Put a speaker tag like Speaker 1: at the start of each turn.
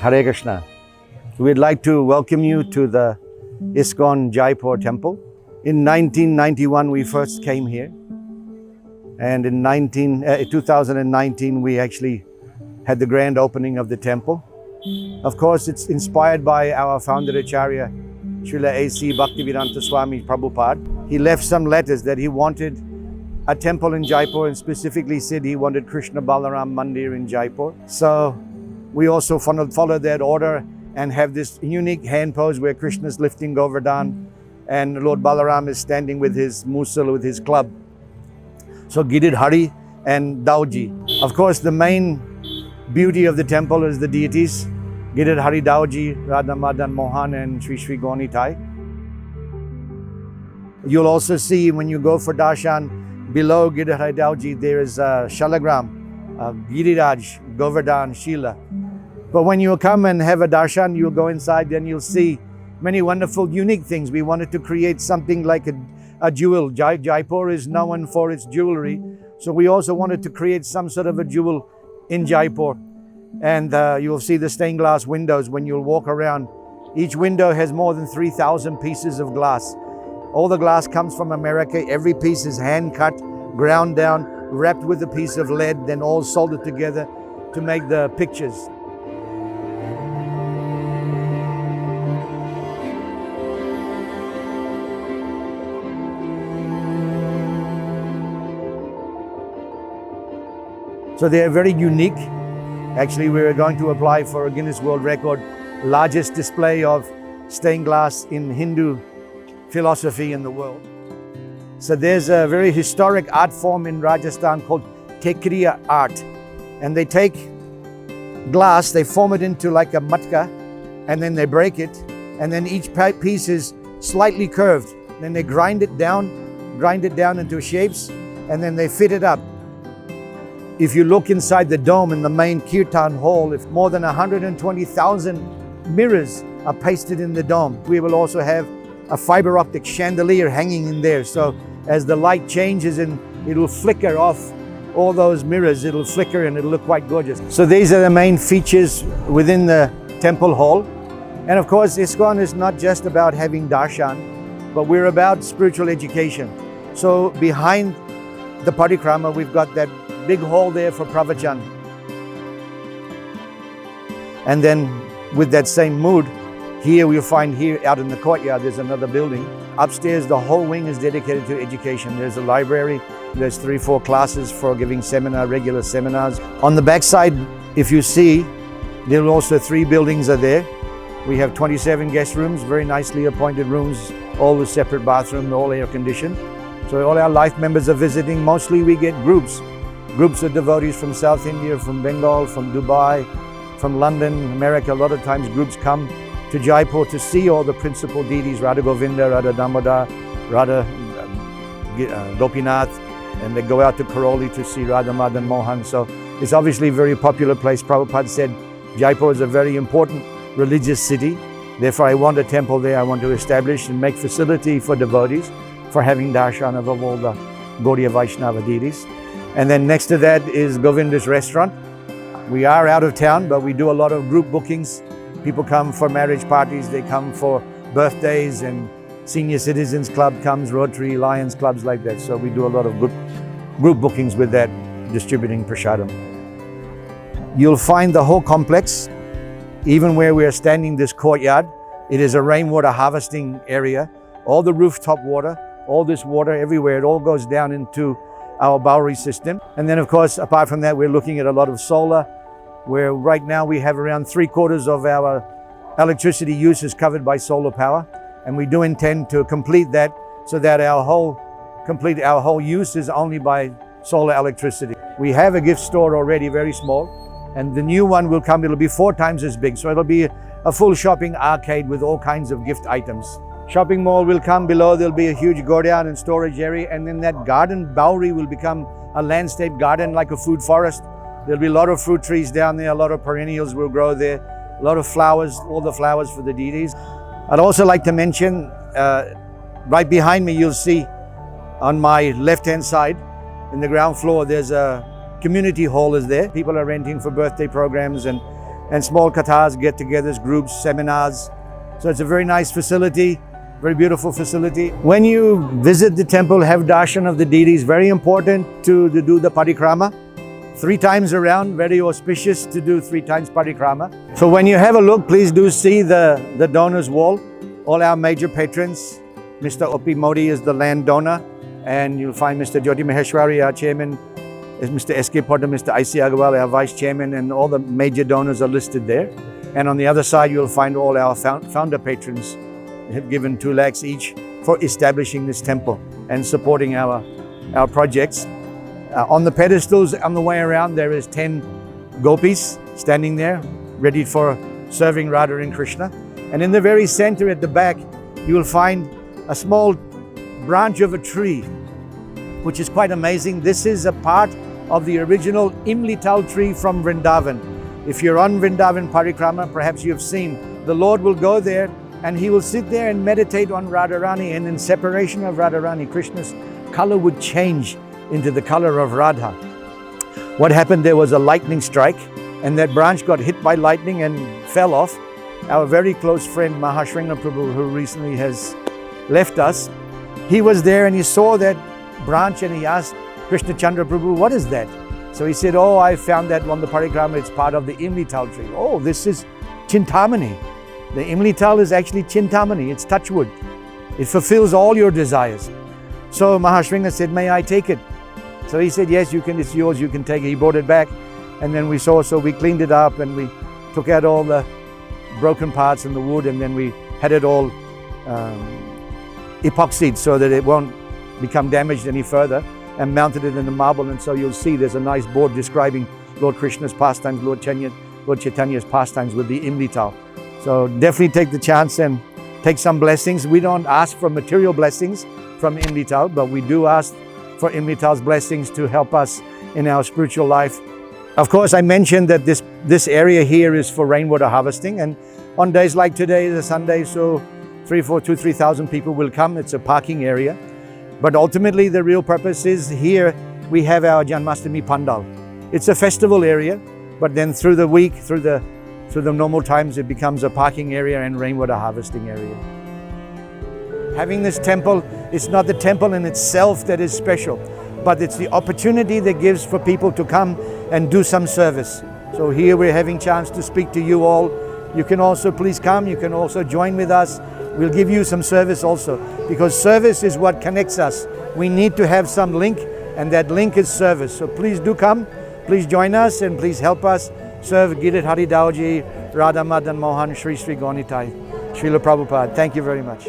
Speaker 1: Hare Krishna. We'd like to welcome you to the Iskcon Jaipur temple. In 1991, we first came here. And in 2019, we actually had the grand opening of the temple. Of course, it's inspired by our founder Acharya, Srila A.C. Bhaktivedanta Swami Prabhupada. He left some letters that he wanted a temple in Jaipur, and specifically said he wanted Krishna Balaram Mandir in Jaipur. So we also followed that order and have this unique hand pose where Krishna is lifting Govardhan and Lord Balaram is standing with his musal, with his club. So Girid Hari and Dauji. Of course, the main beauty of the temple is the deities, Girid Hari Dauji, Radha Madan Mohan and Sri Sri Gauni Tai. You'll also see when you go for darshan, below Girid Hari Dauji, there is Shalagram, Giriraj, Govardhan, Shila. But when you come and have a darshan, you'll go inside, then you'll see many wonderful, unique things. We wanted to create something like a jewel. Jaipur is known for its jewelry. So we also wanted to create some sort of a jewel in Jaipur. And you'll see the stained glass windows when you'll walk around. Each window has more than 3,000 pieces of glass. All the glass comes from America. Every piece is hand cut, ground down, wrapped with a piece of lead, then all soldered together to make the pictures. So they are very unique. Actually, we are going to apply for a Guinness World Record, largest display of stained glass in Hindu philosophy in the world. So there's a very historic art form in Rajasthan called Tekriya art. And they take glass, they form it into like a matka, and then they break it, and then each piece is slightly curved. Then they grind it down into shapes, and then they fit it up. If you look inside the dome in the main Kirtan hall, if more than 120,000 mirrors are pasted in the dome. We will also have a fiber optic chandelier hanging in there. So as the light changes, and it'll flicker off all those mirrors, it'll flicker and it'll look quite gorgeous. So these are the main features within the temple hall. And of course, Iskcon is not just about having darshan, but we're about spiritual education. So behind the parikrama, we've got that big hall there for pravachan. And then with that same mood, here we'll find here out in the courtyard, there's another building. Upstairs, the whole wing is dedicated to education. There's a library, there's 3-4 classes for giving regular seminars. On the back side, if you see, there are also 3 buildings are there. We have 27 guest rooms, very nicely appointed rooms, all with separate bathrooms, all air conditioned. So all our life members are visiting. Mostly we get groups of devotees from South India, from Bengal, from Dubai, from London, America. A lot of times groups come to Jaipur to see all the principal deities, Radha Govinda, Radha Damodar, Radha Gopinath, and they go out to Karoli to see Radha Madan Mohan. So it's obviously a very popular place. Prabhupada said Jaipur is a very important religious city. Therefore, I want a temple there. I want to establish and make facility for devotees for having darshan of all the Gaudiya Vaishnava deities. And then next to that is Govinda's restaurant. We are out of town, but we do a lot of group bookings. People come for marriage parties, they come for birthdays, and Senior Citizens Club comes, Rotary, Lions clubs like that. So we do a lot of group bookings with that, distributing prasadam. You'll find the whole complex, even where we are standing this courtyard, it is a rainwater harvesting area. All the rooftop water, all this water everywhere, it all goes down into our Bowery system. And then of course, apart from that, we're looking at a lot of solar, where right now we have around 3/4 of our electricity use is covered by solar power. And we do intend to complete that so that our whole use is only by solar electricity. We have a gift store already, very small, and the new one will come, it'll be 4 times as big. So it'll be a full shopping arcade with all kinds of gift items. Shopping mall will come below, there'll be a huge godown and storage area, and then that garden Bowery will become a landscape garden like a food forest. There'll be a lot of fruit trees down there, a lot of perennials will grow there, a lot of flowers, all the flowers for the deities. I'd also like to mention, right behind me you'll see on my left-hand side, in the ground floor, there's a community hall is there. People are renting for birthday programs and and small katars, get-togethers, groups, seminars. So it's a very nice facility, very beautiful facility. When you visit the temple, have darshan of the deities. Very important to do the parikrama. 3 times around, very auspicious to do 3 times parikrama. So when you have a look, please do see the donors wall. All our major patrons. Mr. Opi Modi is the land donor, and you'll find Mr. Jyoti Maheshwari, our chairman, is Mr. S.K. Potter, Mr. I.C. Agarwal, our vice chairman, and all the major donors are listed there. And on the other side, you'll find all our founder patrons have given 2 lakhs each for establishing this temple and supporting our projects. On the pedestals on the way around, there is 10 gopis standing there, ready for serving Radha and Krishna. And in the very center at the back, you will find a small branch of a tree, which is quite amazing. This is a part of the original Imlital tree from Vrindavan. If you're on Vrindavan Parikrama, perhaps you've seen, the Lord will go there and he will sit there and meditate on Radharani, and in separation of Radharani, Krishna's color would change into the color of Radha. What happened, there was a lightning strike and that branch got hit by lightning and fell off. Our very close friend Mahashringa Prabhu, who recently has left us, he was there and he saw that branch and he asked Krishna Chandra Prabhu, what is that? So he said, oh, I found that on the parikrama, it's part of the Imlital tree. Oh, this is Chintamani. The Imlital is actually Chintamani, it's touchwood. It fulfills all your desires. So Mahashringa said, may I take it? So he said, yes, you can, it's yours, you can take it. He brought it back, and then we cleaned it up and we took out all the broken parts in the wood, and then we had it all epoxied so that it won't become damaged any further, and mounted it in the marble. And so you'll see there's a nice board describing Lord Krishna's pastimes, Lord Chaitanya's pastimes with the Imlital. So definitely take the chance and take some blessings. We don't ask for material blessings from Imlital, but we do ask for Imlital's blessings to help us in our spiritual life. Of course, I mentioned that this area here is for rainwater harvesting, and on days like today, the Sunday, so 3,000 people will come. It's a parking area. But ultimately, the real purpose is here we have our Janmashtami Pandal. It's a festival area, but then through the week, through the normal times, it becomes a parking area and rainwater harvesting area. Having this temple, it's not the temple in itself that is special, but it's the opportunity that gives for people to come and do some service. So here we're having chance to speak to you all. You can also please come, you can also join with us. We'll give you some service also, because service is what connects us. We need to have some link, and that link is service. So please do come, please join us, and please help us serve Girit Hari Dauji, Radha Madan Mohan, Sri Sri Gaunitai, Srila Prabhupada. Thank you very much.